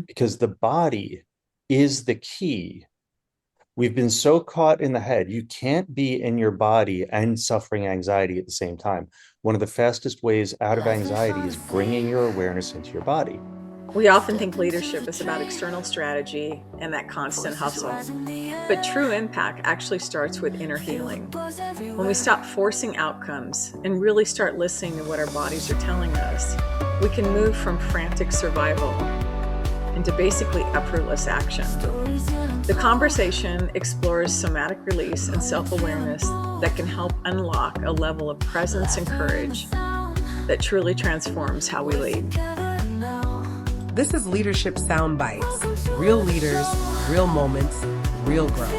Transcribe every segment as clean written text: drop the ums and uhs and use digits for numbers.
because the body is the key. We've been so caught in the head. You can't be in your body and suffering anxiety at the same time. One of the fastest ways out of anxiety is bringing your awareness into your body. We often think leadership is about external strategy and that constant hustle. But true impact actually starts with inner healing. When we stop forcing outcomes and really start listening to what our bodies are telling us, we can move from frantic survival into basically effortless action. The conversation explores somatic release and self-awareness that can help unlock a level of presence and courage that truly transforms how we lead. This is Leadership Sound Bites. Real leaders, real moments, real growth.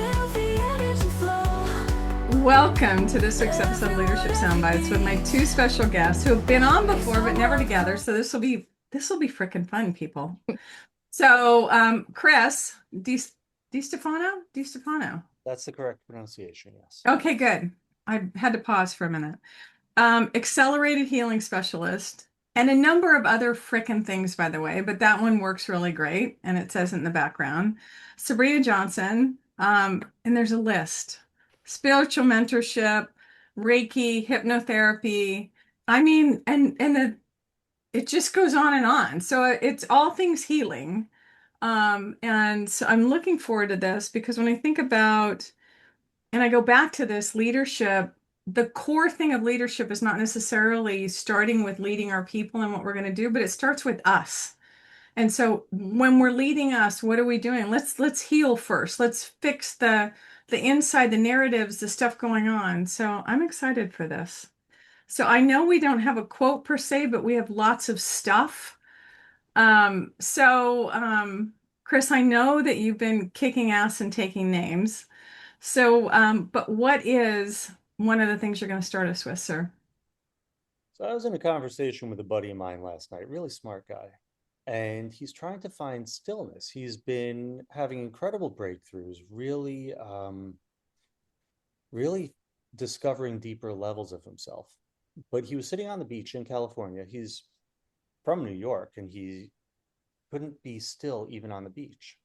Welcome to this week's episode of Leadership Sound Bites with my two special guests who have been on before but never together. So this will be freaking fun, people. So Chris DiStefano. That's the correct pronunciation, yes. Okay, good. I had to pause for a minute. Accelerated healing specialist. And a number of other frickin' things, by the way, but that one works really great. And it says it in the background. Sabrina Johnson, and there's a list. Spiritual mentorship, Reiki, hypnotherapy. I mean, it just goes on and on. So it's all things healing. And so I'm looking forward to this because when I think about, and I go back to this leadership, the core thing of leadership is not necessarily starting with leading our people and what we're going to do, but it starts with us. And so when we're leading us, what are we doing? Let's heal first. Let's fix the inside, the narratives, the stuff going on. So I'm excited for this. So I know we don't have a quote per se, but we have lots of stuff. Chris, I know that you've been kicking ass and taking names. So, but what is one of the things you're going to start us with, sir? So I was in a conversation with a buddy of mine last night, really smart guy, and he's trying to find stillness. He's been having incredible breakthroughs, really discovering deeper levels of himself. But he was sitting on the beach in California. He's from New York, and he couldn't be still even on the beach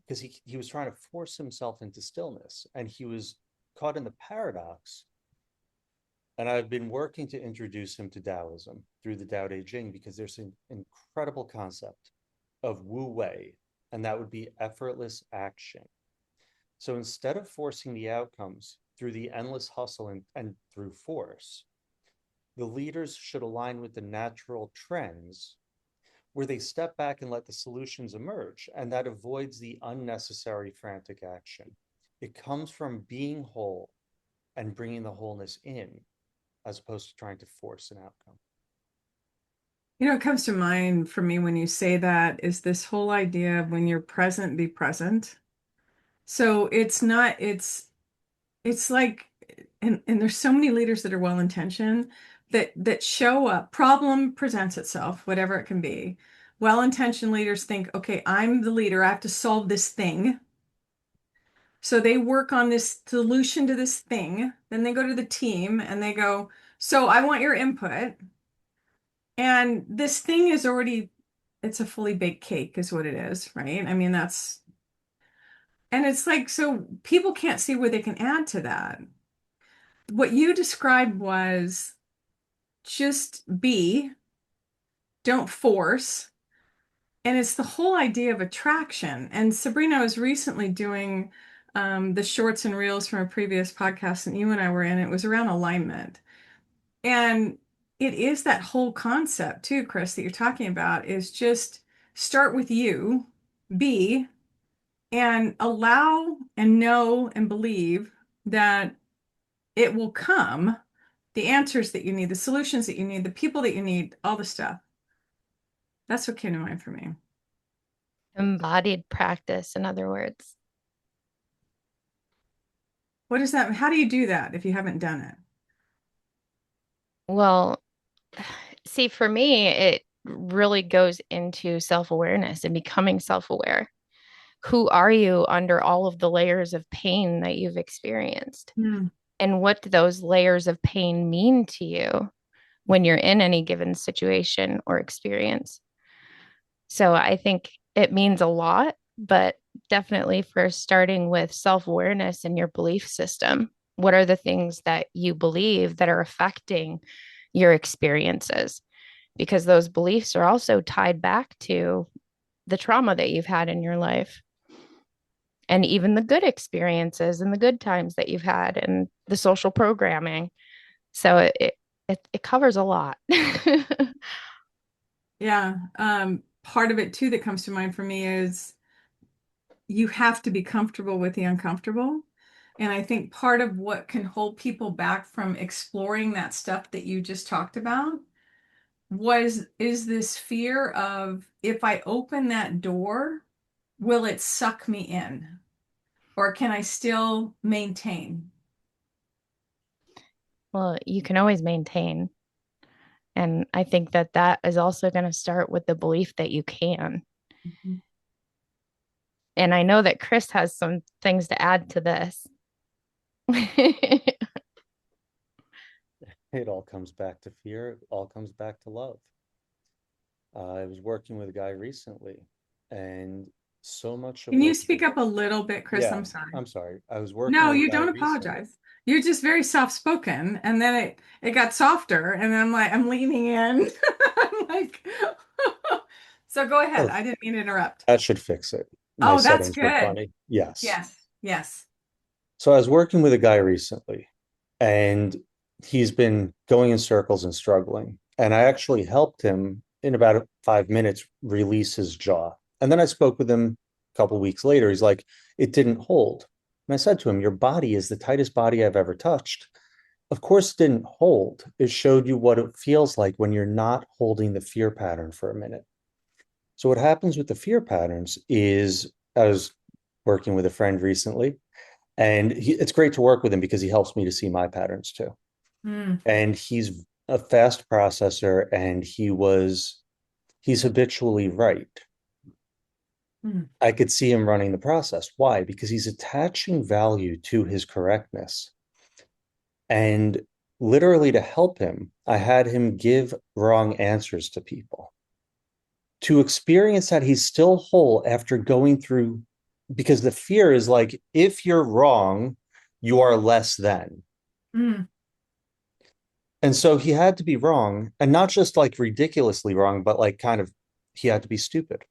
because he was trying to force himself into stillness, and he was caught in the paradox. And I've been working to introduce him to Taoism through the Tao Te Ching because there's an incredible concept of Wu Wei, and that would be effortless action. So instead of forcing the outcomes through the endless hustle and through force, the leaders should align with the natural trends where they step back and let the solutions emerge, and that avoids the unnecessary frantic action. It comes from being whole and bringing the wholeness in, as opposed to trying to force an outcome. You know, what comes to mind for me when you say that is this whole idea of when you're present, be present. So it's like, and there's so many leaders that are well-intentioned that show up, problem presents itself, whatever it can be. Well-intentioned leaders think, okay, I'm the leader, I have to solve this thing. So they work on this solution to this thing. Then they go to the team and they go, so I want your input. And this thing is already, it's a fully baked cake is what it is, right? I mean, and it's like, so people can't see where they can add to that. What you described was just be, don't force. And it's the whole idea of attraction. And Sabrina was recently doing the shorts and reels from a previous podcast that you and I were in. It was around alignment. And it is that whole concept too, Chris, that you're talking about is just start with you, be, and allow and know and believe that it will come, the answers that you need, the solutions that you need, the people that you need, all the stuff. That's what came to mind for me. Embodied practice, in other words. What is that? How do you do that if you haven't done it? Well, see, for me, it really goes into self-awareness and becoming self-aware. Who are you under all of the layers of pain that you've experienced? Mm. And what do those layers of pain mean to you when you're in any given situation or experience? So I think it means a lot, but definitely for starting with self-awareness and your belief system. What are the things that you believe that are affecting your experiences? Because those beliefs are also tied back to the trauma that you've had in your life and even the good experiences and the good times that you've had and the social programming. So it covers a lot. Yeah. Part of it too that comes to mind for me is you have to be comfortable with the uncomfortable. And I think part of what can hold people back from exploring that stuff that you just talked about is this fear of, if I open that door, will it suck me in? Or can I still maintain? Well, you can always maintain. And I think that that is also going to start with the belief that you can. Mhm. And I know that Chris has some things to add to this. It all comes back to fear. It all comes back to love. I was working with a guy recently, and so much of Can you what speak up a little bit, Chris? yeah, I'm sorry. I'm sorry. I was working No, with a you guy don't recently. apologize. You're just very soft spoken. And then it got softer. And then I'm like, I'm leaning in. I'm like, so go ahead. Oh, I didn't mean to interrupt. that should fix it. My Oh, that's settings were good. funny. Yes. Yes. Yes. So I was working with a guy recently, and he's been going in circles and struggling. And I actually helped him in about 5 minutes release his jaw. And then I spoke with him a couple of weeks later. He's like, it didn't hold. And I said to him, your body is the tightest body I've ever touched. Of course, it didn't hold. It showed you what it feels like when you're not holding the fear pattern for a minute. So what happens with the fear patterns is I was working with a friend recently, and it's great to work with him because he helps me to see my patterns too. Mm, And he's a fast processor, and he's habitually right. mm, I could see him running the process. Why? Because he's attaching value to his correctness. And literally to help him, I had him give wrong answers to people to experience that he's still whole after going through, because the fear is like, if you're wrong, you are less than. mm, And so he had to be wrong, and not just like ridiculously wrong, but like kind of he had to be stupid.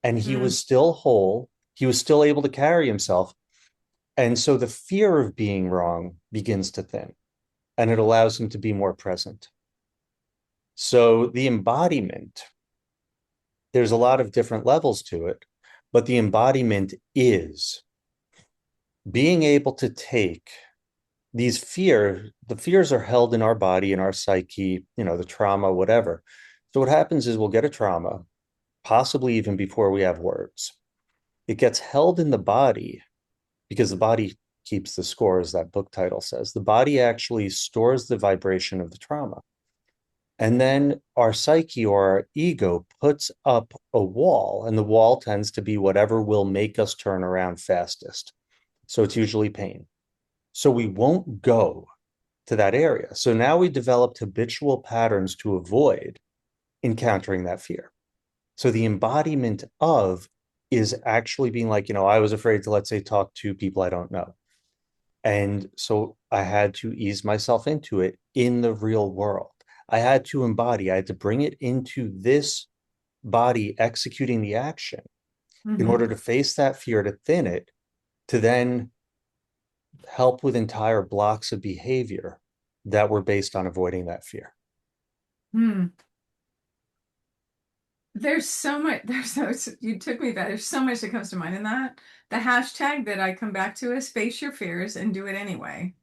And he mm, was still whole. He was still able to carry himself. And so the fear of being wrong begins to thin, and it allows him to be more present. So the embodiment, there's a lot of different levels to it, but the embodiment is being able to take these the fears are held in our body, in our psyche, the trauma, whatever. So what happens is we'll get a trauma, possibly even before we have words. It gets held in the body because the body keeps the score, as that book title says. The body actually stores the vibration of the trauma. And then our psyche or our ego puts up a wall, and the wall tends to be whatever will make us turn around fastest. So it's usually pain. So we won't go to that area. So now we developed habitual patterns to avoid encountering that fear. So the embodiment of is actually being like, I was afraid to, let's say, talk to people I don't know. And so I had to ease myself into it in the real world. I had to embody, I had to bring it into this body executing the action in mhm, order to face that fear, to thin it, to then help with entire blocks of behavior that were based on avoiding that fear. mm. There's so much, you took me back. There's so much that comes to mind in that. The hashtag that I come back to is face your fears and do it anyway.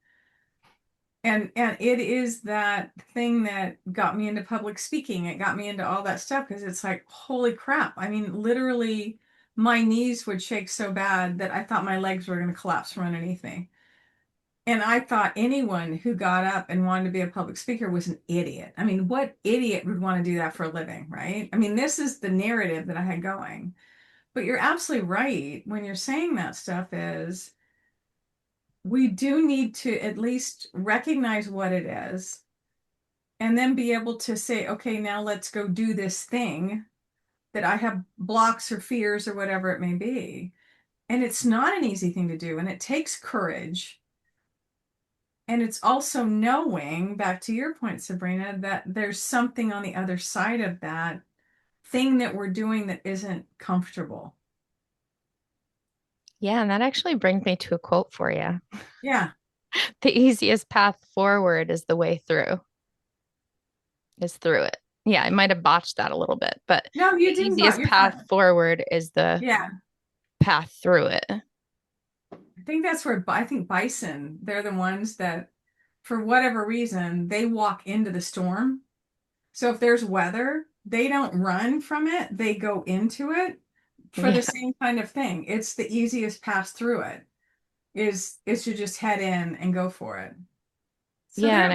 And it is that thing that got me into public speaking. It got me into all that stuff because it's like, holy crap. I mean, literally, my knees would shake so bad that I thought my legs were going to collapse from underneath me. And I thought anyone who got up and wanted to be a public speaker was an idiot. I mean, what idiot would want to do that for a living, right? I mean, this is the narrative that I had going. But you're absolutely right when you're saying that stuff is we do need to at least recognize what it is and then be able to say, okay, now let's go do this thing that I have blocks or fears or whatever it may be. And it's not an easy thing to do, and it takes courage. And it's also knowing, back to your point, Sabrina, that there's something on the other side of that thing that we're doing that isn't comfortable. Yeah, and that actually brings me to a quote for you. Yeah. The easiest path forward is the way through, is through it. Yeah, I might have botched that a little bit, but No, you the didn't, but easiest you're path fine. forward is the Yeah. path through it. I think that's where I think bison, they're the ones that, for whatever reason, they walk into the storm. So if there's weather, they don't run from it, they go into it for the Yeah. same kind of thing. It's the easiest pass through it is to just head in and go for it. So Yeah, there, and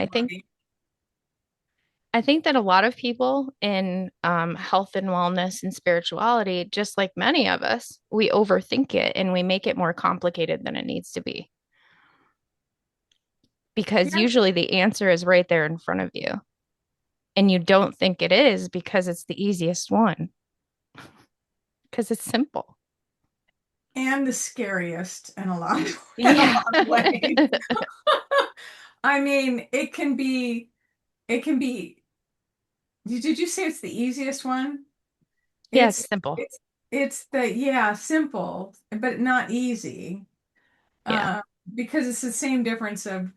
I think that a lot of people in health and wellness and spirituality, just like many of us, we overthink it and we make it more complicated than it needs to be. Because yeah. usually the answer is right there in front of you. And you don't think it is because it's the easiest one, because it's simple. And the scariest in a lot of, in a Yeah. lot of ways. I mean, it can be did you say it's the easiest one? Yeah, It's it's simple. it's it's the yeah, simple, but not easy. Yeah. Uh, because it's the same difference of,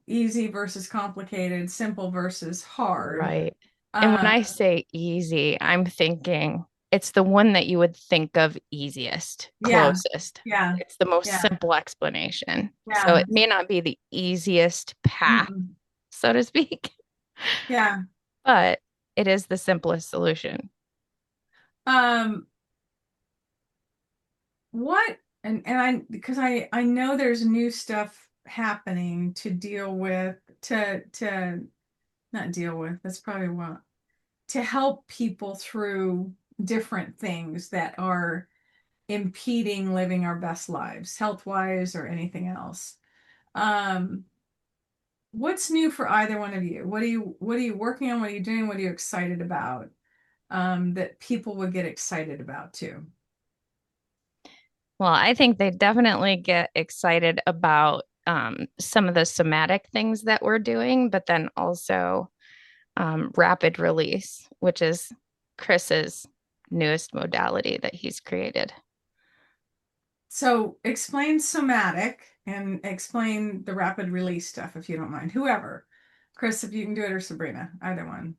easy versus complicated, simple versus hard. Right. And when Uh, I say easy, I'm thinking it's the one that you would think of easiest, yeah, closest. yeah, It's the most yeah, simple explanation. So yeah. it may not be the easiest path, Mm-mm. so to speak, Yeah. but it is the simplest solution. Um, what and I because I know there's new stuff happening to deal with to not deal with, that's probably what, to help people through different things that are impeding living our best lives, health wise or anything else. Um, what's new for either one of you? What are you working on? What are you doing? What are you excited about? That people would get excited about too. Well, I think they definitely get excited about some of the somatic things that we're doing, but then also rapid release, which is Chris's newest modality that he's created. So explain somatic and explain the rapid release stuff if you don't mind. Whoever. Chris, if you can do it, or Sabrina, either one.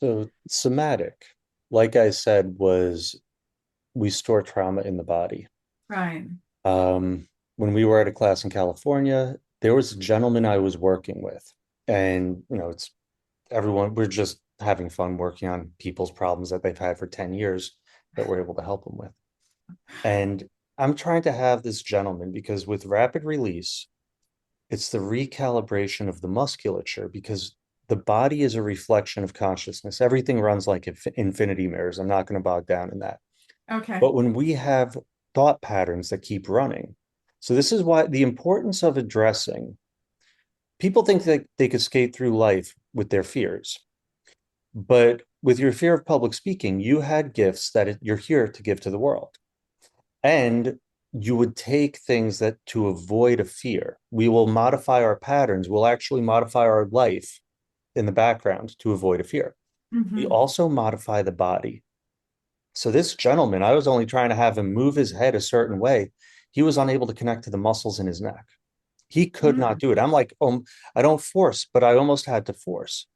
So somatic, like I said, was we store trauma in the body. Right. When we were at a class in California, there was a gentleman I was working with, and it's everyone, we're just having fun working on people's problems that they've had for 10 years that we're able to help them with. And I'm trying to have this gentleman because with rapid release, it's the recalibration of the musculature because the body is a reflection of consciousness. Everything runs like infinity mirrors. I'm not going to bog down in that. Okay. But when we have thought patterns that keep running, so this is why the importance of addressing, people think that they could skate through life with their fears. But with your fear of public speaking, you had gifts that you're here to give to the world. And you would take things that to avoid a fear. We will modify our patterns. We'll actually modify our life in the background to avoid a fear. We Mm-hmm. also modify the body. So this gentleman, I was only trying to have him move his head a certain way. He was unable to connect to the muscles in his neck. He could not do it. I'm like, I don't force, but I almost had to force.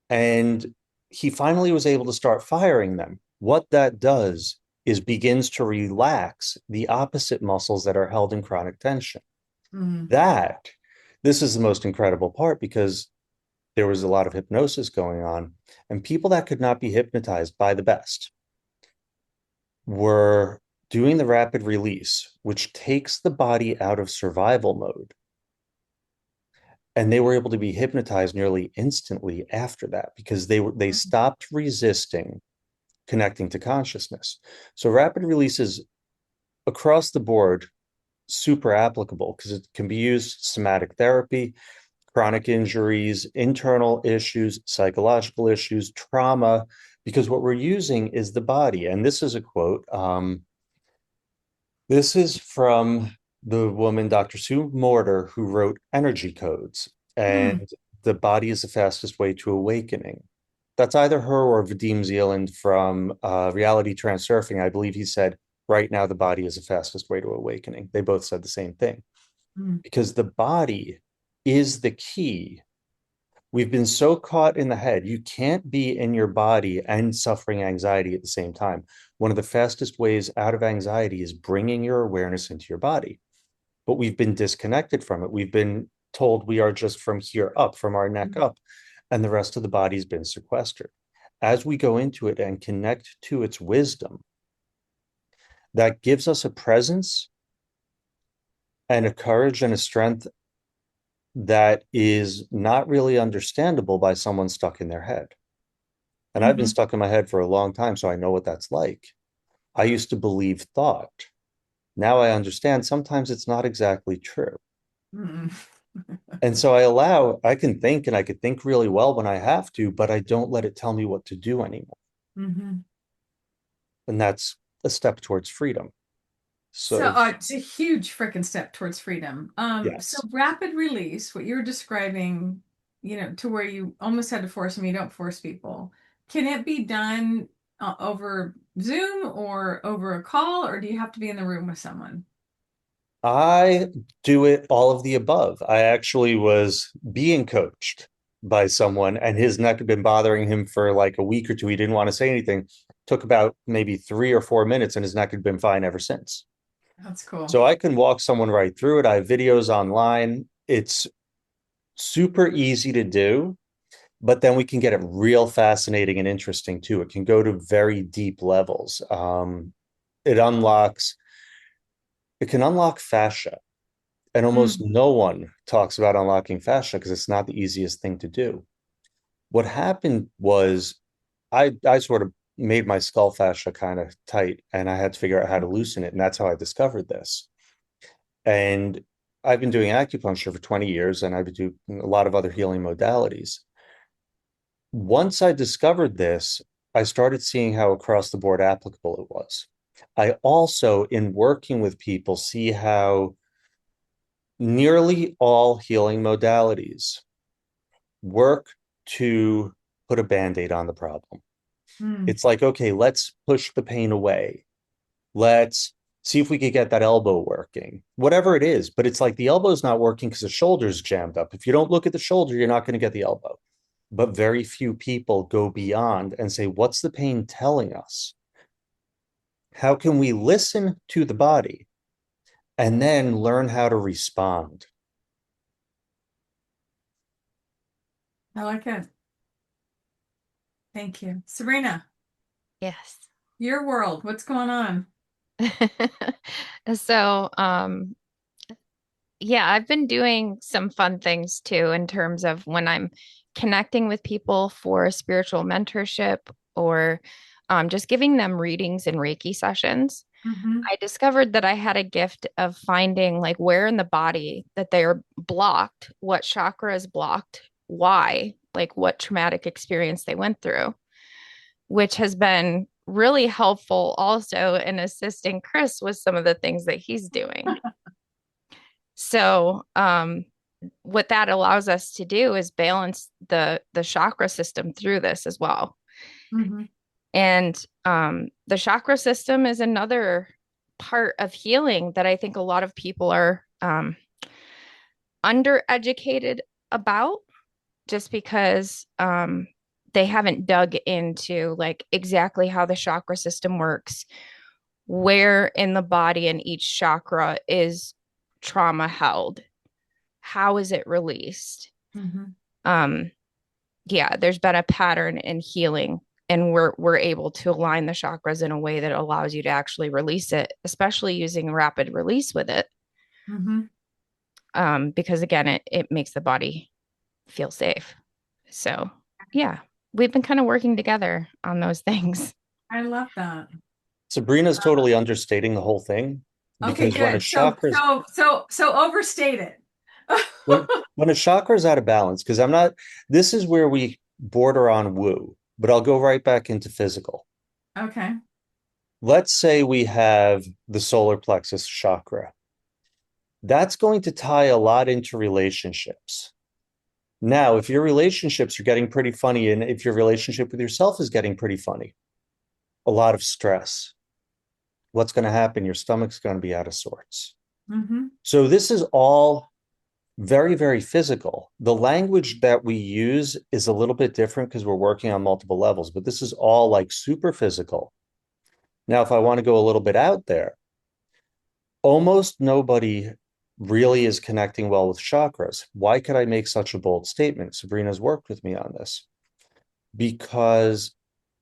And he finally was able to start firing them. What that does is begins to relax the opposite muscles that are held in chronic tension. Mm-hmm. That, this is the most incredible part because there was a lot of hypnosis going on, and people that could not be hypnotized by the best were doing the rapid release, which takes the body out of survival mode. And they were able to be hypnotized nearly instantly after that because they stopped resisting connecting to consciousness. So rapid release is across the board super applicable because it can be used somatic therapy, chronic injuries, internal issues, psychological issues, trauma, because what we're using is the body. And this is a quote. This is from the woman, Dr. Sue Morter, who wrote Energy Codes. Mm, And the body is the fastest way to awakening. That's either her or Vadim Zealand from Reality Transurfing. I believe he said, right now, the body is the fastest way to awakening. They both said the same thing, mm, because the body is the key. We've been so caught in the head. You can't be in your body and suffering anxiety at the same time. One of the fastest ways out of anxiety is bringing your awareness into your body. But we've been disconnected from it. We've been told we are just from here up, from our neck up, and the rest of the body's been sequestered. As we go into it and connect to its wisdom, that gives us a presence and a courage and a strength that is not really understandable by someone stuck in their head. And I've been mhm, stuck in my head for a long time, so I know what that's like. I used to believe thought. Now I understand sometimes it's not exactly true. mm. And so I can think and I could think really well when I have to, but I don't let it tell me what to do anymore. Mhm. And that's a step towards freedom. So So, it's a huge freaking step towards freedom. So yes, rapid release, what you're describing, to where you almost had to force them, you don't force people. Can it be done over Zoom or over a call, or do you have to be in the room with someone? I do it all of the above. I actually was being coached by someone, and his neck had been bothering him for like a week or two. He didn't want to say anything. Took about maybe 3 or 4 minutes, and his neck had been fine ever since. That's cool. So I can walk someone right through it. I have videos online. It's super easy to do, but then we can get it real fascinating and interesting too. It can go to very deep levels. It unlocks, it can unlock fascia. And almost Mm, no one talks about unlocking fascia because it's not the easiest thing to do. What happened was I sort of made my skull fascia kind of tight and I had to figure out how to loosen it. And that's how I discovered this. And I've been doing acupuncture for 20 years and I've been doing a lot of other healing modalities. Once I discovered this, I started seeing how across the board applicable it was. I also, in working with people, see how nearly all healing modalities work to put a band-aid on the problem. mm, It's like, okay, let's push the pain away. Let's see if we could get that elbow working, whatever it is. But it's like the elbow's not working because the shoulder's jammed up. If you don't look at the shoulder, you're not going to get the elbow. But very few people go beyond and say, what's the pain telling us? How can we listen to the body and then learn how to respond? I like it. Thank you. Sabrina, Yes. your world, what's going on? So, yeah, I've been doing some fun things too in terms of when I'm connecting with people for spiritual mentorship or just giving them readings and Reiki sessions. Hmm. I discovered that I had a gift of finding like where in the body that they are blocked, what chakra is blocked, why, like what traumatic experience they went through, which has been really helpful also in assisting Chris with some of the things that he's doing. So, what that allows us to do is balance the chakra system through this as well. Hmm. And the chakra system is another part of healing that I think a lot of people are undereducated about just because they haven't dug into like exactly how the chakra system works, where in the body and each chakra is trauma held, how is it released. Hmm. um yeah, there's been a pattern in healing and we're able to align the chakras in a way that allows you to actually release it, especially using rapid release with it. Hmm. Because again, it makes the body feel safe. So yeah, we've been kind of working together on those things. I love that. Sabrina's totally understating the whole thing Okay, because when a good. So, chakra's so, so, so overstate it. when when a chakra is out of balance, because I'm not, this is where we border on woo. but I'll go right back into physical. Okay. Let's say we have the solar plexus chakra. That's going to tie a lot into relationships. Now, if your relationships are getting pretty funny, and if your relationship with yourself is getting pretty funny, a lot of stress, what's going to happen? Your stomach's going to be out of sorts. Mm-hmm. So this is all very, very physical. The language that we use is a little bit different because we're working on multiple levels, but this is all like super physical. Now, if I want to go a little bit out there, almost nobody really is connecting well with chakras. Why could I make such a bold statement? Sabrina's worked with me on this because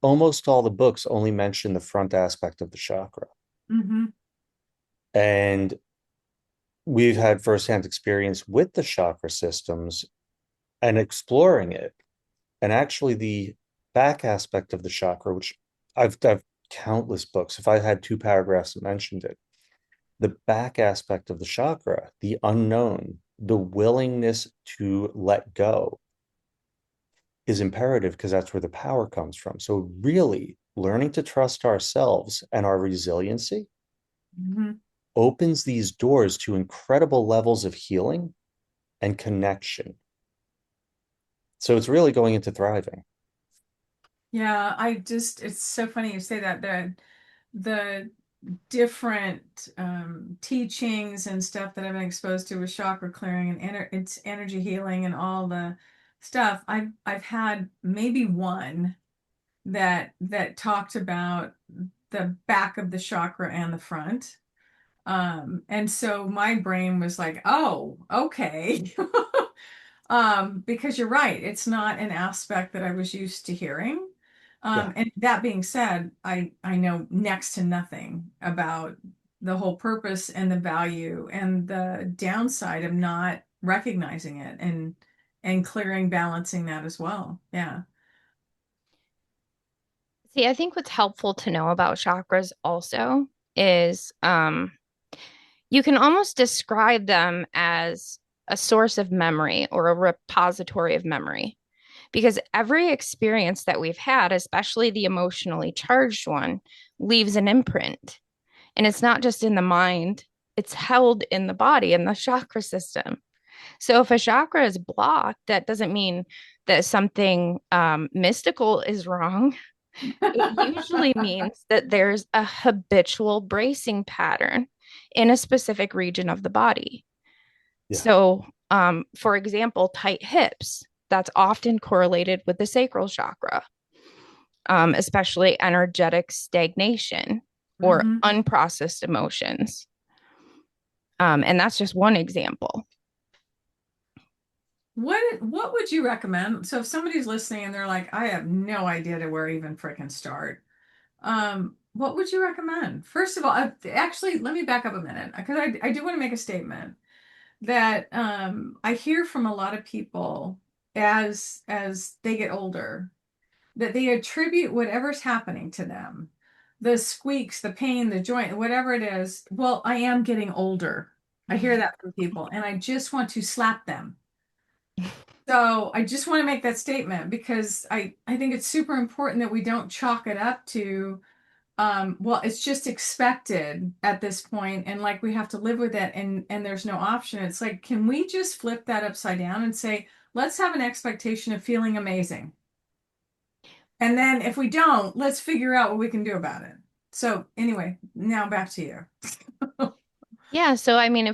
almost all the books only mention the front aspect of the chakra. Mm-hmm. And we've had firsthand experience with the chakra systems and exploring it. And actually, the back aspect of the chakra, which I've countless books, if I had 2 paragraphs that mentioned it, the back aspect of the chakra, the unknown, the willingness to let go is imperative because that's where the power comes from. So, really, learning to trust ourselves and our resiliency Mm-hmm. opens these doors to incredible levels of healing and connection. So, it's really going into thriving. Yeah, it's so funny you say that. The different teachings and stuff that I've been exposed to with chakra clearing and it's energy healing and all the stuff. I've had maybe one that talked about the back of the chakra and the front. And so my brain was like, oh, okay. Because you're right, it's not an aspect that I was used to hearing. Yeah. And that being said, I know next to nothing about the whole purpose and the value and the downside of not recognizing it and clearing, balancing that as well. Yeah. See, I think what's helpful to know about chakras also is you can almost describe them as a source of memory or a repository of memory. Because every experience that we've had, especially the emotionally charged one, leaves an imprint. And it's not just in the mind, it's held in the body, in the chakra system. So if a chakra is blocked, that doesn't mean that something mystical is wrong. It usually means that there's a habitual bracing pattern in a specific region of the body. Yeah. So, for example, tight hips, that's often correlated with the sacral chakra, especially energetic stagnation or Hmm. unprocessed emotions. And that's just one example. What would you recommend? So if somebody's listening and they're like, I have no idea to where even frickin' start, what would you recommend? First of all, actually, let me back up a minute because I do want to make a statement that I hear from a lot of people as they get older that they attribute whatever's happening to them, the squeaks, the pain, the joint, whatever it is. Well, I am getting older. I hear that from people, and I just want to slap them. So I just want to make that statement because I think it's super important that we don't chalk it up to well, it's just expected at this point, and like we have to live with it, and there's no option. It's like, can we just flip that upside down and say, let's have an expectation of feeling amazing, and then if we don't, let's figure out what we can do about it. So anyway, now back to you. Yeah, so I mean,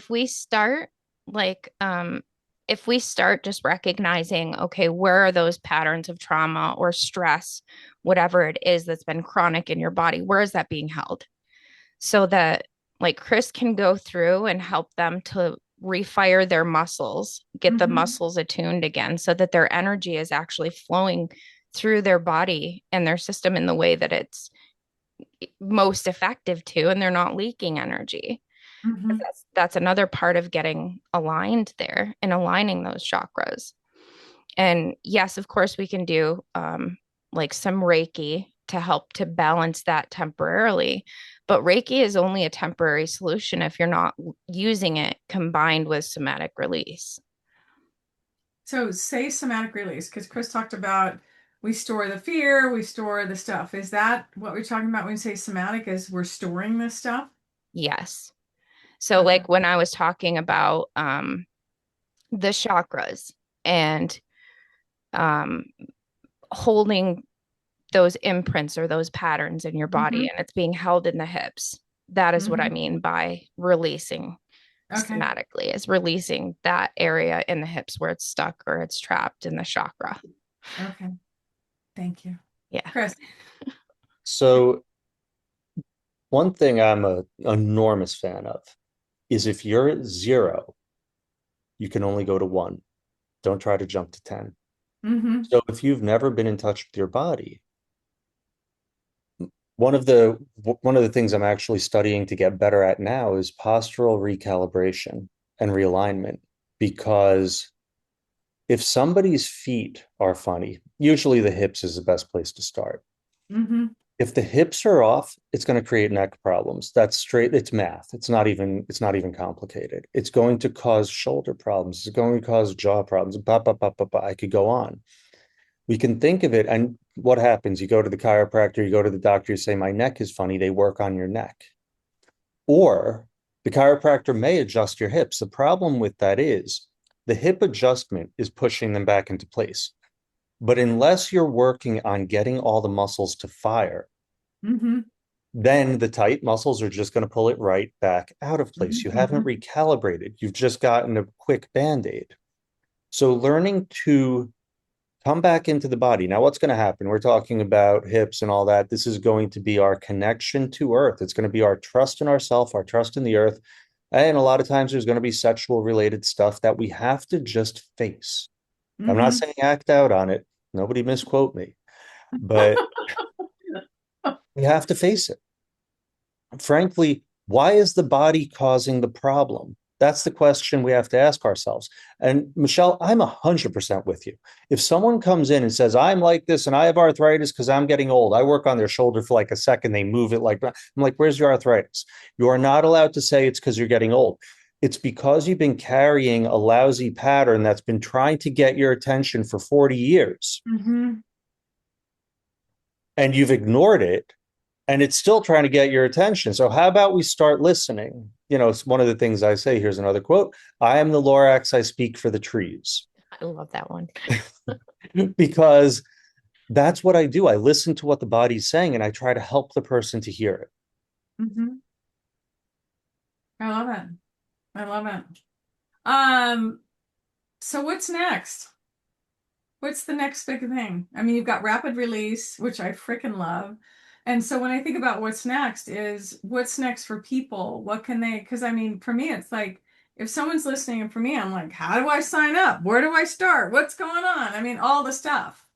like, if we start just recognizing, okay, where are those patterns of trauma or stress, whatever it is that's been chronic in your body, where is that being held? So that like Chris can go through and help them to refire their muscles, get the Mhm. muscles attuned again so that their energy is actually flowing through their body and their system in the way that it's most effective to, and they're not leaking energy. Mhm. That's another part of getting aligned there and aligning those chakras. And yes, of course, we can do like some Reiki to help to balance that temporarily. But Reiki is only a temporary solution if you're not using it combined with somatic release. So say somatic release, because Chris talked about we store the fear, we store the stuff. Is that what we're talking about when we say somatic, is we're storing this stuff? Yes. So Okay. like when I was talking about the chakras and um, holding those imprints or those patterns in your body, Mhm. and it's being held in the hips. That is what I Mhm. mean by releasing Okay. somatically, is releasing that area in the hips where it's stuck or it's trapped in the chakra. Okay. Thank you. Yeah. Chris. So one thing I'm a enormous fan of is if you're at 0, you can only go to 1. Don't try to jump to 10. Mm-hmm. So if you've never been in touch with your body, one of the things I'm actually studying to get better at now is postural recalibration and realignment. Because if somebody's feet are funny, usually the hips is the best place to start. Mm-hmm. If the hips are off, it's going to create neck problems. That's straight, it's math. It's not even complicated. It's going to cause shoulder problems. It's going to cause jaw problems. I could go on. We can think of it, and what happens? You go to the chiropractor, you go to the doctor, you say, my neck is funny. They work on your neck. Or the chiropractor may adjust your hips. The problem with that is the hip adjustment is pushing them back into place. But unless you're working on getting all the muscles to fire, Mm-hmm. then the tight muscles are just going to pull it right back out of place. You haven't Mm-hmm. recalibrated. You've just gotten a quick band-aid. So learning to come back into the body. Now, what's going to happen? We're talking about hips and all that. This is going to be our connection to earth. It's going to be our trust in ourself, our trust in the earth. And a lot of times there's going to be sexual related stuff that we have to just face. I'm not Mm-hmm. saying act out on it. Nobody misquote me, but we have to face it. Frankly, why is the body causing the problem? That's the question we have to ask ourselves. And Michele, I'm 100% with you. If someone comes in and says, I'm like this and I have arthritis because I'm getting old, I work on their shoulder for like a second, they move it like, I'm like, where's your arthritis? You are not allowed to say it's because you're getting old. It's because you've been carrying a lousy pattern that's been trying to get your attention for 40 years Mm-hmm. and you've ignored it, and it's still trying to get your attention. So how about we start listening? It's one of the things I say. Here's another quote. I am the Lorax, I speak for the trees. I love that one. Because that's what I do. I listen to what the body's saying and I try to help the person to hear it. Mm-hmm. I love it. I love it. Um, so what's next? What's the next big thing? I mean, you've got rapid release, which I freaking love. And so when I think about what's next is what's next for people? What can they, because I mean, for me, it's like if someone's listening, and for me, I'm like, how do I sign up? Where do I start? What's going on? I mean, all the stuff.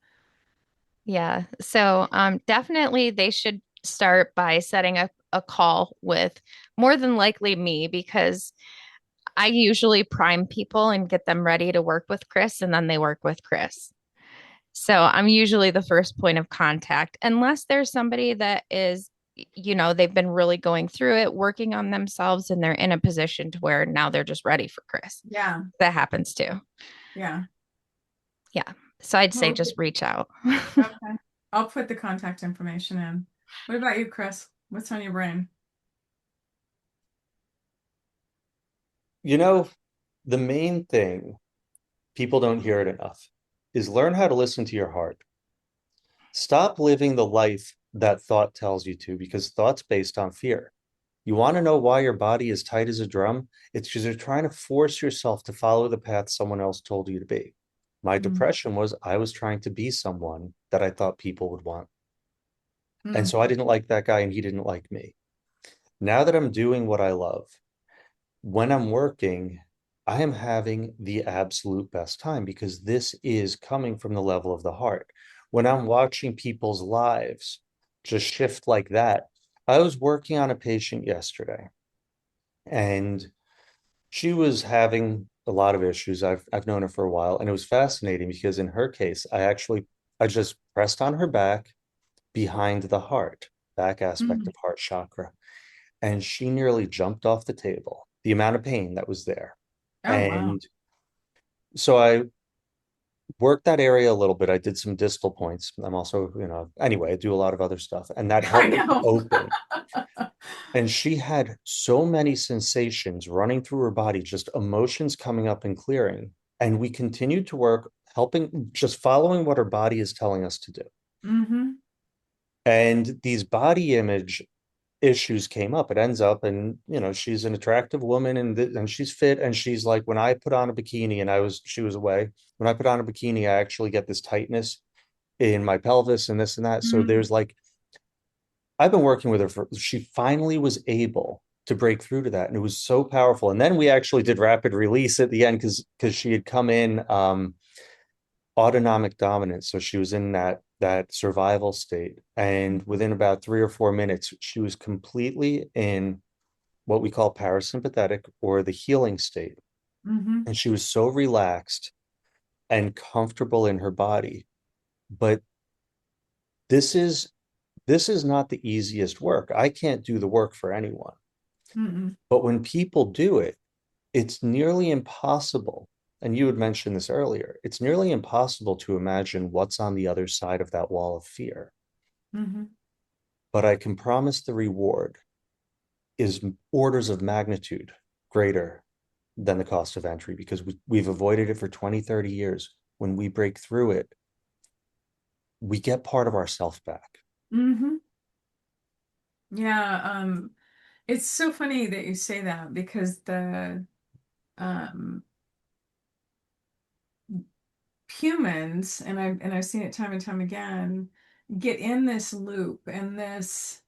Yeah. So definitely they should start by setting up a call with more than likely me, because I usually prime people and get them ready to work with Chris, and then they work with Chris. So I'm usually the first point of contact, unless there's somebody that is, they've been really going through it, working on themselves, and they're in a position to where now they're just ready for Chris. Yeah. That happens too. Yeah. Yeah. So I'd say Well, just reach out. okay. I'll put the contact information in. What about you, Chris? What's on your brain? The main thing, people don't hear it enough, is learn how to listen to your heart. Stop living the life that thought tells you to, because thought's based on fear. You want to know why your body is tight as a drum? It's because you're trying to force yourself to follow the path someone else told you to be. My depression was I was trying to be someone that I thought people would want. And Mm-hmm. so I didn't like that guy and he didn't like me. Now that I'm doing what I love, when I'm working, I am having the absolute best time because this is coming from the level of the heart. When I'm watching people's lives just shift like that, I was working on a patient yesterday and she was having a lot of issues. I've known her for a while, and it was fascinating because in her case, I just pressed on her back behind the heart, back aspect Mm-hmm. of heart chakra, and she nearly jumped off the table. The amount of pain that was there. Oh, wow. And so I worked that area a little bit. I did some distal points. I'm also, anyway, I do a lot of other stuff, and that I helped me to know. open. And she had so many sensations running through her body, just emotions coming up and clearing. And we continued to work, helping, just following what her body is telling us to do. Mm-hmm. And these body image issues came up. It ends up, and she's an attractive woman, and she's fit, and she's like, when I put on a bikini, and she was away. When I put on a bikini, I actually get this tightness in my pelvis and this and that. So Mm-hmm. there's like, I've been working with her she finally was able to break through to that. And it was so powerful. And then we actually did rapid release at the end because she had come in autonomic dominance. So she was in that survival state. And within about 3 or 4 minutes, she was completely in what we call parasympathetic, or the healing state. Mm-hmm. And she was so relaxed and comfortable in her body. But this is this is not the easiest work. I can't do the work for anyone. Mm-mm. But when people do it, it's nearly impossible. And you had mentioned this earlier. It's nearly impossible to imagine what's on the other side of that wall of fear. Mm-hmm. But I can promise the reward is orders of magnitude greater than the cost of entry, because we've avoided it for 20, 30 years. When we break through it, we get part of ourself back. Mm-hmm. Yeah. It's so funny that you say that, because the um humans, and I've seen it time and time again, get in this loop and this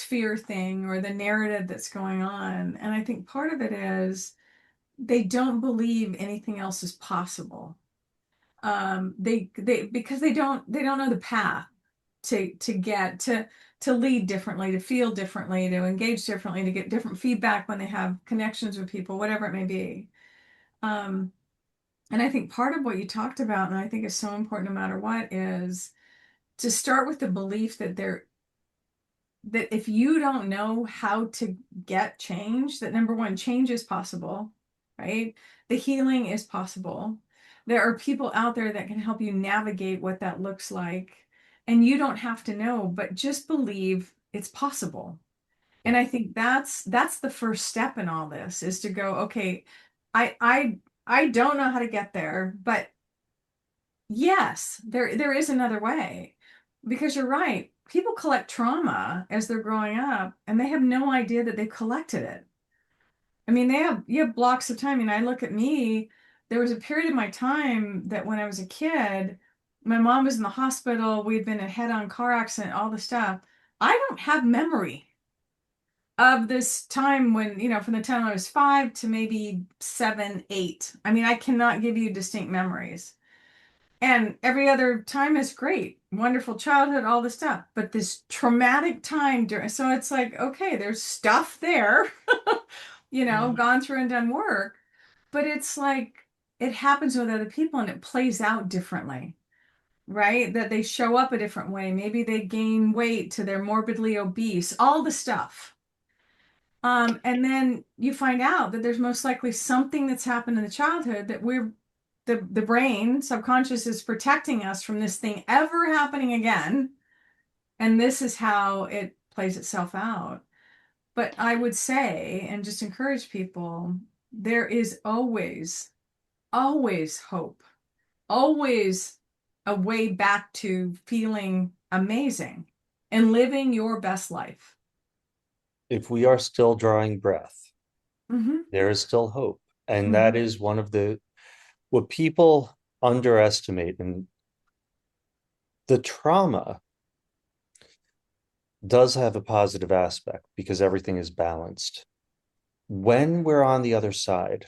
fear thing, or the narrative that's going on. And I think part of it is they don't believe anything else is possible. They because they don't know the path to get to lead differently, to feel differently, to engage differently, to get different feedback when they have connections with people, whatever it may be. Um, and I think part of what you talked about, and I think is so important no matter what, is to start with the belief that if you don't know how to get change, that number one, change is possible, right? The healing is possible. There are people out there that can help you navigate what that looks like. And you don't have to know, but just believe it's possible. And I think that's the first step in all this, is to go, okay, I don't know how to get there, but yes, there is another way. Because you're right. People collect trauma as they're growing up, and they have no idea that they've collected it. I mean, you have blocks of time. And I look at me, there was a period of my time that when I was a kid, my mom was in the hospital, we'd been in a head-on car accident, all the stuff. I don't have memory of this time when, from the time I was 5 to maybe 7, 8. I mean, I cannot give you distinct memories. And every other time is great, wonderful childhood, all the stuff. But this traumatic time during, so it's like, okay, there's stuff there, gone through and done work. But it's like it happens with other people and it plays out differently, right? That they show up a different way. Maybe they gain weight to they're morbidly obese, all the stuff. And then you find out that there's most likely something that's happened in the childhood that the brain subconscious is protecting us from this thing ever happening again. And this is how it plays itself out. But I would say, and just encourage people, there is always, always hope, always a way back to feeling amazing and living your best life. If we are still drawing breath, Mm-hmm. there is still hope. And Mm-hmm. that is one of what people underestimate. And the trauma does have a positive aspect because everything is balanced. When we're on the other side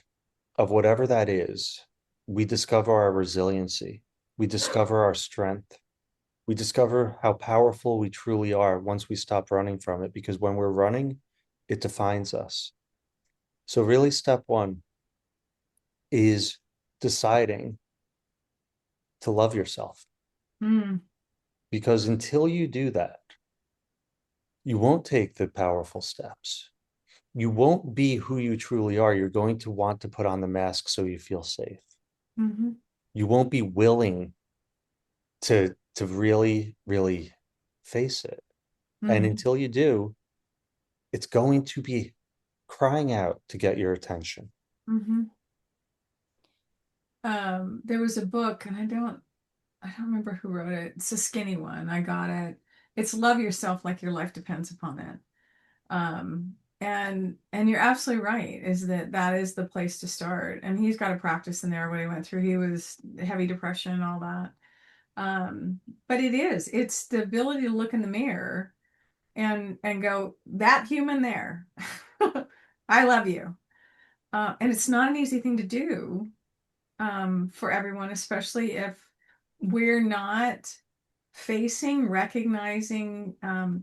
of whatever that is, we discover our resiliency, we discover our strength, we discover how powerful we truly are once we stop running from it, because when we're running, it defines us. So really, step one is deciding to love yourself, Mm. because until you do that, you won't take the powerful steps. You won't be who you truly are. You're going to want to put on the mask so you feel safe. Mm-hmm. you won't be willing to really, really face it. And Mhm. until you do, it's going to be crying out to get your attention. Mhm. There was a book, and I don't remember who wrote it. It's a skinny one. I got it. It's Love Yourself Like Your Life Depends Upon It. And you're absolutely right, is that is the place to start. And he's got a practice in there what he went through. He was heavy depression and all that. But it's the ability to look in the mirror and go, that human there, I love you. And it's not an easy thing to do for everyone, especially if we're not facing, recognizing,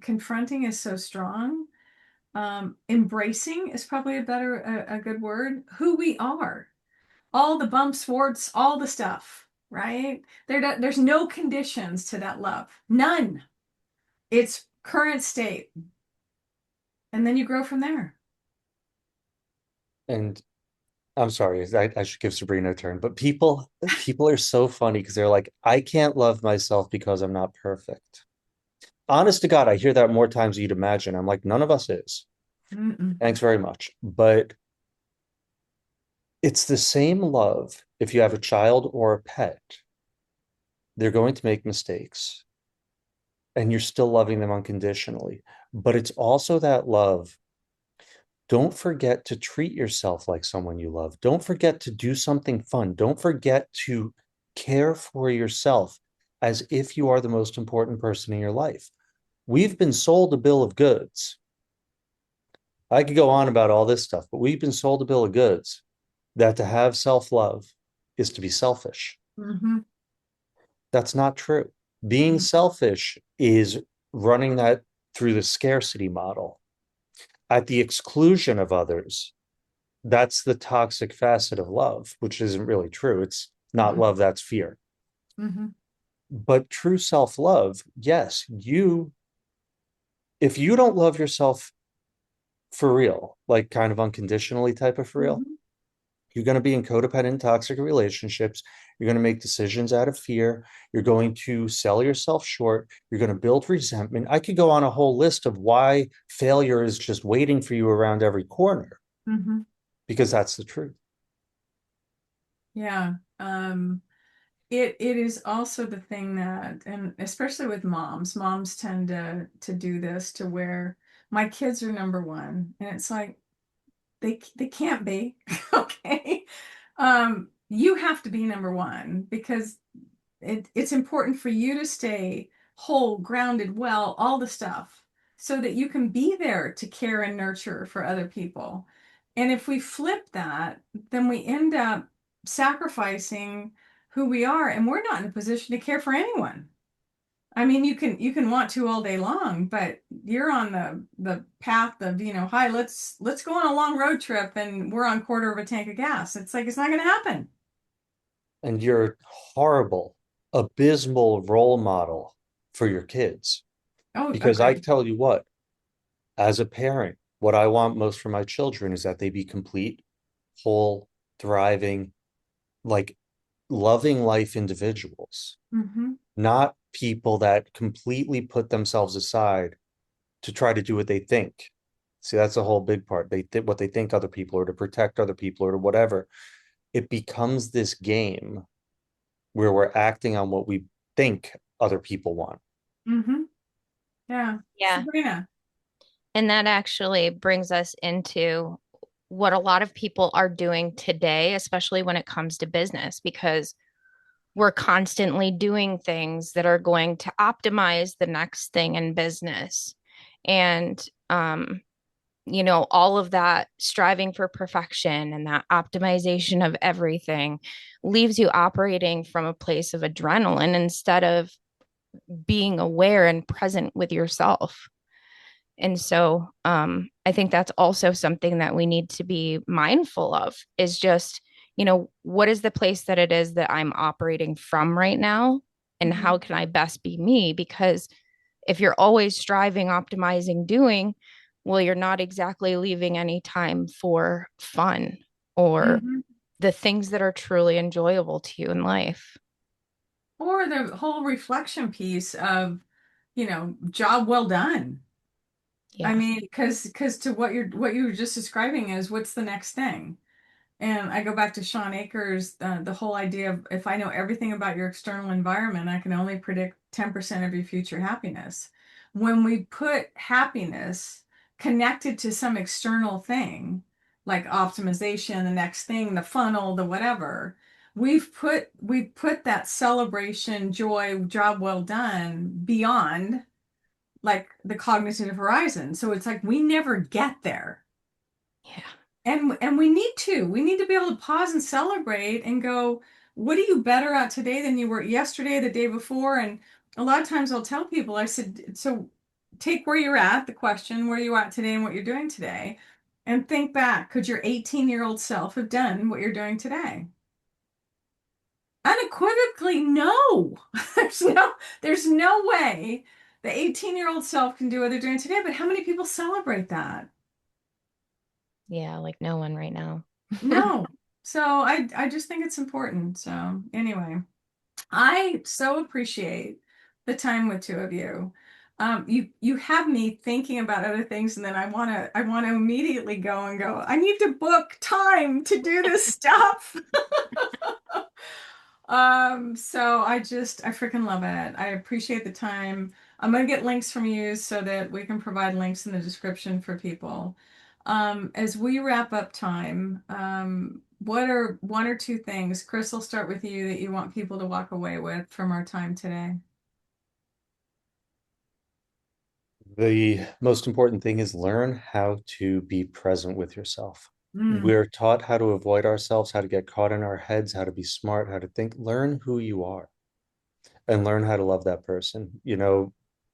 confronting is so strong. Embracing is probably a good word. Who we are, all the bumps, warts, all the stuff, right? There's no conditions to that love, none. It's current state, and then you grow from there. And I'm sorry, I should give Sabrina a turn, but people are so funny because they're like, I can't love myself because I'm not perfect. Honest to God, I hear that more times than you'd imagine. I'm like, none of us is. Mm-mm. Thanks very much. But it's the same love if you have a child or a pet. They're going to make mistakes and you're still loving them unconditionally. But it's also that love. Don't forget to treat yourself like someone you love. Don't forget to do something fun. Don't forget to care for yourself as if you are the most important person in your life. We've been sold a bill of goods. I could go on about all this stuff, but we've been sold a bill of goods that to have self-love is to be selfish. Mm-hmm. That's not true. Being selfish is running that through the scarcity model at the exclusion of others. That's the toxic facet of love, which isn't really true. It's not love, that's fear. Mm-hmm. But true self-love, yes, if you don't love yourself for real, like kind of unconditionally type of for real, Mm-hmm. you're going to be in codependent toxic relationships. You're going to make decisions out of fear. You're going to sell yourself short. You're going to build resentment. I could go on a whole list of why failure is just waiting for you around every corner Mm-hmm. because that's the truth. Yeah. It is also the thing that, and especially with moms tend to do this to where my kids are number one, and it's like they can't be. Okay. You have to be number one because it's important for you to stay whole, grounded, well, all the stuff, so that you can be there to care and nurture for other people. And if we flip that, then we end up sacrificing who we are, and we're not in a position to care for anyone. I mean, you can want to all day long, but you're on the path of, hi, let's go on a long road trip and we're on quarter of a tank of gas. It's like it's not going to happen. And you're a horrible, abysmal role model for your kids. Oh, Because I agree. tell you what, as a parent, what I want most for my children is that they be complete, whole, thriving, like loving life individuals, Hmm. not people that completely put themselves aside to try to do what they think. See, that's a whole big part. They did what they think other people or to protect other people or to whatever. It becomes this game where we're acting on what we think other people want. Hmm. Yeah. Yeah. Sabrina. And that actually brings us into what a lot of people are doing today, especially when it comes to business, because we're constantly doing things that are going to optimize the next thing in business. And, all of that striving for perfection and that optimization of everything leaves you operating from a place of adrenaline instead of being aware and present with yourself. And so I think that's also something that we need to be mindful of is just, what is the place that it is that I'm operating from right now? And how Mhm. can I best be me? Because if you're always striving, optimizing, doing, well, you're not exactly leaving any time for fun or Mhm. the things that are truly enjoyable to you in life. Or the whole reflection piece of, job well done. I Yeah. mean, because to what you were just describing is what's the next thing? And I go back to Sean Akers, the whole idea of if I know everything about your external environment, I can only predict 10% of your future happiness. When we put happiness connected to some external thing, like optimization, the next thing, the funnel, the whatever, we've put that celebration, joy, job well done beyond like the cognitive horizon. So it's like we never get there. Yeah. And we need to be able to pause and celebrate and go, what are you better at today than you were yesterday, the day before? And a lot of times I'll tell people, I said, so take where you're at, the question, where you at today and what you're doing today, and think back, could your 18-year-old self have done what you're doing today? Unequivocally, no. There's no way the 18-year-old self can do what they're doing today, but how many people celebrate that? Yeah, like no one right now. No. So I just think it's important. So anyway, I so appreciate the time with two of you. You have me thinking about other things, and then I want to immediately go and go. I need to book time to do this stuff. So I freaking love it. I appreciate the time. I'm gonna get links from you so that we can provide links in the description for people. As we wrap up time, what are one or two things, Chris, I'll start with you, that you want people to walk away with from our time today? The most important thing is learn how to be present with yourself. Mm, We're taught how to avoid ourselves, how to get caught in our heads, how to be smart, how to think. Learn who you are and learn how to love that person.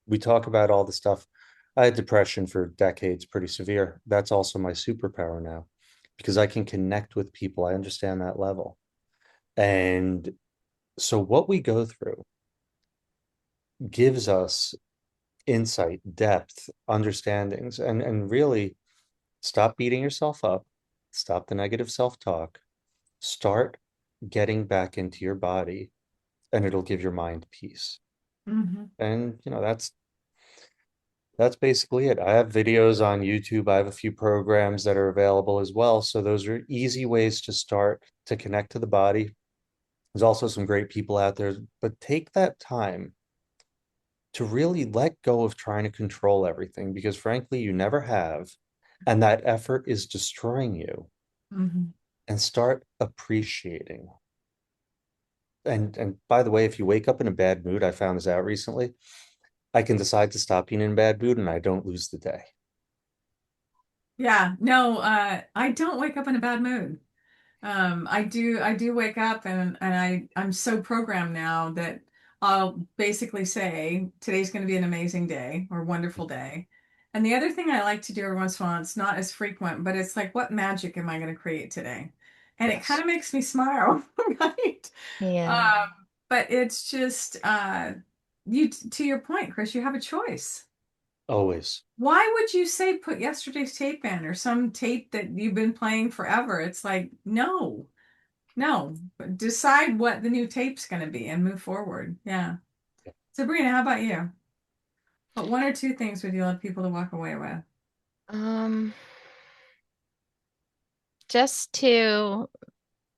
We talk about all the stuff. I had depression for decades, pretty severe. That's also my superpower now because I can connect with people. I understand that level. And so what we go through gives us insight, depth, understandings, and really stop beating yourself up, stop the negative self-talk, start getting back into your body, and it'll give your mind peace. mhm. And that's basically it. I have videos on YouTube. I have a few programs that are available as well. So those are easy ways to start to connect to the body. There's also some great people out there, but take that time to really let go of trying to control everything because frankly, you never have. And that effort is destroying you. Mhm. And start appreciating. And by the way, if you wake up in a bad mood, I found this out recently, I can decide to stop being in a bad mood and I don't lose the day. Yeah, no, I don't wake up in a bad mood. I do wake up and I'm so programmed now that I'll basically say today's going to be an amazing day or wonderful day. And the other thing I like to do every once in a while, it's not as frequent, but it's like, what magic am I going to create today? And it kind Yes, of makes me smile, right? Yeah. Um, but it's just you to your point, Chris, you have a choice. always. Why would you say put yesterday's tape in or some tape that you've been playing forever? It's like, no. No, decide what the new tape's going to be and move forward. Yeah. Sabrina, how about you? What one or two things would you love people to walk away with? Um, just to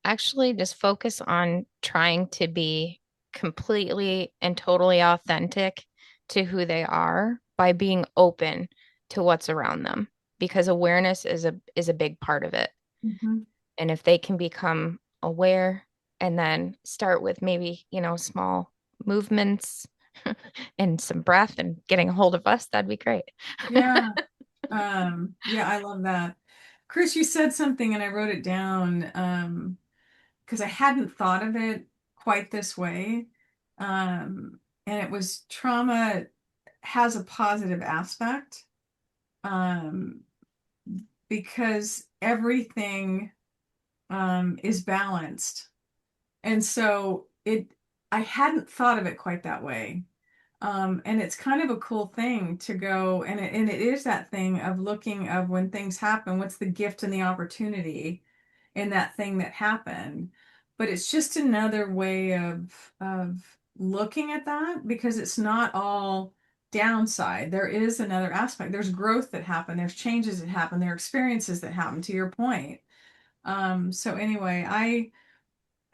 actually just focus on trying to be completely and totally authentic to who they are by being open to what's around them because awareness is a big part of it. Mhm. And if they can become aware and then start with maybe, small movements and some breath and getting a hold of us, that'd be great. Yeah. Yeah, I love that. Chris, you said something and I wrote it down because I hadn't thought of it quite this way. And it was trauma has a positive aspect um, because everything is balanced. And so I hadn't thought of it quite that way. And it's kind of a cool thing to go, and it is that thing of looking of when things happen, what's the gift and the opportunity? in that thing that happened. But it's just another way of looking at that, because it's not all downside. There is another aspect. There's growth that happen. There's changes that happen. There are experiences that happen, to your point. So anyway, I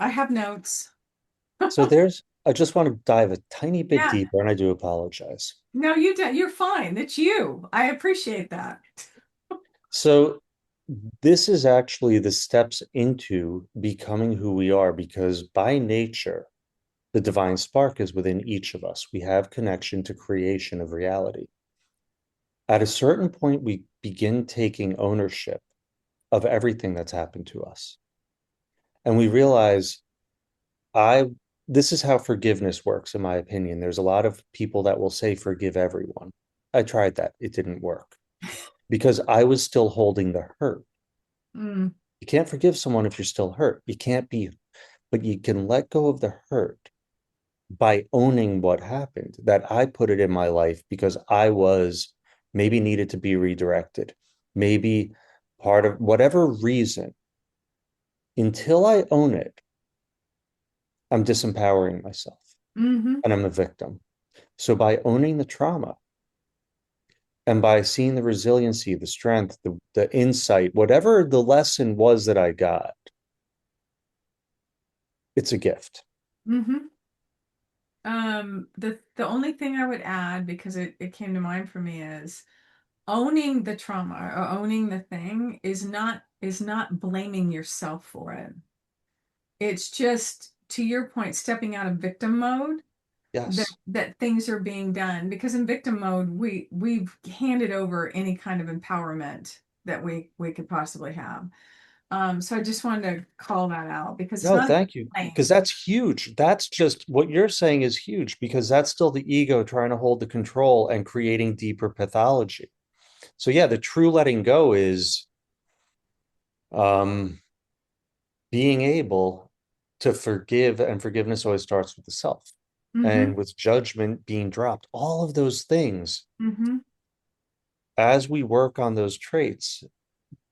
have notes. So I just want to dive a tiny bit Yeah. deeper, and I do apologize. No, you're fine. It's you. I appreciate that. So this is actually the steps into becoming who we are, because by nature, the divine spark is within each of us. We have connection to creation of reality. At a certain point, we begin taking ownership of everything that's happened to us. And we realize I this is how forgiveness works, in my opinion. There's a lot of people that will say forgive everyone. I tried that. It didn't work because I was still holding the hurt. Mm, You can't forgive someone if you're still hurt. You can't be, but you can let go of the hurt by owning what happened, that I put it in my life because I was maybe needed to be redirected, maybe part of whatever reason. Until I own it, I'm disempowering myself hmm and I'm a victim. So by owning the trauma and by seeing the resiliency, the strength, the insight, whatever the lesson was that I got, it's a gift. hmm the only thing I would add, because it came to mind for me, is owning the trauma or owning the thing is not blaming yourself for it. It's just, to your point, stepping out of victim mode, Yes. that things are being done, because in victim mode we've handed over any kind of empowerment that we could possibly have. So I just wanted to call that out, because it's No, not a thank you. Because blame. that's huge. That's just what you're saying is huge because that's still the ego trying to hold the control and creating deeper pathology. So yeah, the true letting go is um, being able to forgive, and forgiveness always starts with the self Mm-hmm. and with judgment being dropped. All of those things, Mm-hmm. as we work on those traits,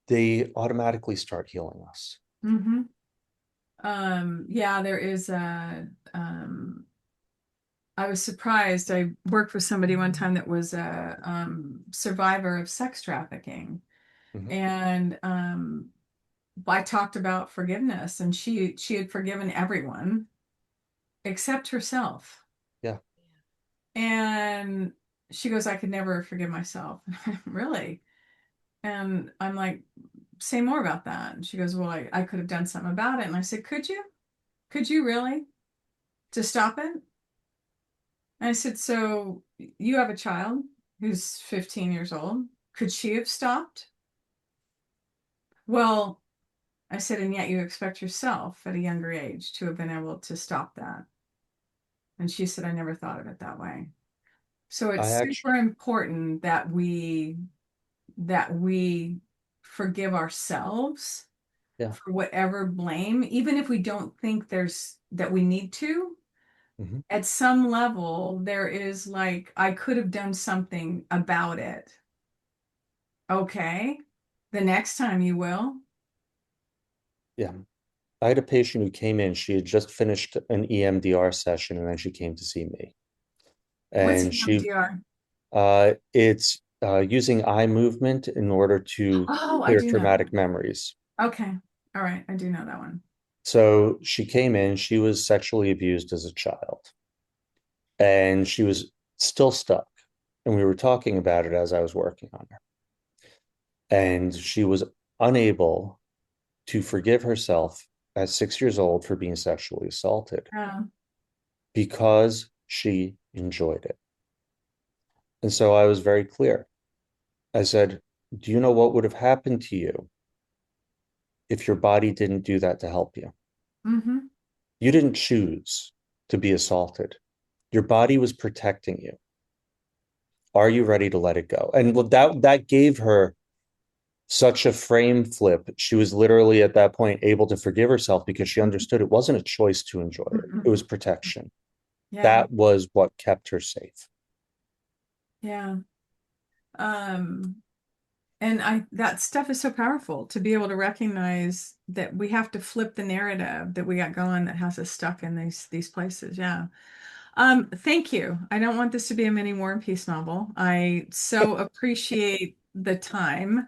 they automatically start healing us. Mm-hmm. Yeah, there is a I was surprised. I worked with somebody one time that was a survivor of sex trafficking, Mhm. and I talked about forgiveness, and she had forgiven everyone except herself. Yeah, And she goes, I could never forgive myself. Really? And I'm like, say more about that. And she goes, well, I could have done something about it. And I said, could you? Could you really? To stop it? And I said, so you have a child who's 15 years old. Could she have stopped? Well, I said, and yet you expect yourself at a younger age to have been able to stop that. And she said, I never thought of it that way. So it's I actually, super important that we forgive ourselves yeah. for whatever blame, even if we don't think there's that we need to. Mhm. At some level, there is like, I could have done something about it. Okay. The next time you will. Yeah. I had a patient who came in. She had just finished an EMDR session and then she came to see me. What's And EMDR? it's using eye movement in order to Oh, I clear do know that traumatic one. memories. Okay. All right. I do know that one. So she came in, she was sexually abused as a child, and she was still stuck. And we were talking about it as I was working on her. And she was unable to forgive herself at 6 years old for being sexually assaulted Yeah. because she enjoyed it. And so I was very clear. I said, do you know what would have happened to you if your body didn't do that to help you? Mm-hmm. You didn't choose to be assaulted. Your body was protecting you. Are you ready to let it go? And that gave her such a frame flip. She was literally at that point able to forgive herself because she understood it wasn't a choice to enjoy it. It was Mm-hmm. protection. Yeah. That was what kept her safe. Yeah. Um, And that stuff is so powerful to be able to recognize that we have to flip the narrative that we got going that has us stuck in these places. Yeah. Thank you. I don't want this to be a mini War and Peace novel. I so appreciate the time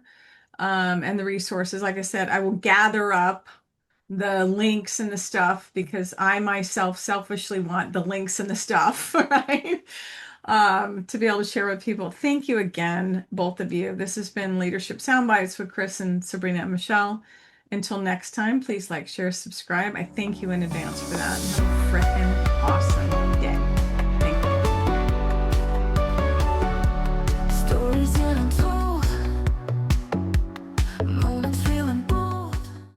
and the resources. Like I said, I will gather up the links and the stuff because I myself selfishly want the links and the stuff, right? To be able to share with people. Thank you again, both of you. This has been Leadership Soundbites with Chris and Sabrina and Michele. Until next time, please like, share, subscribe. I thank you in advance for that. Frickin' awesome.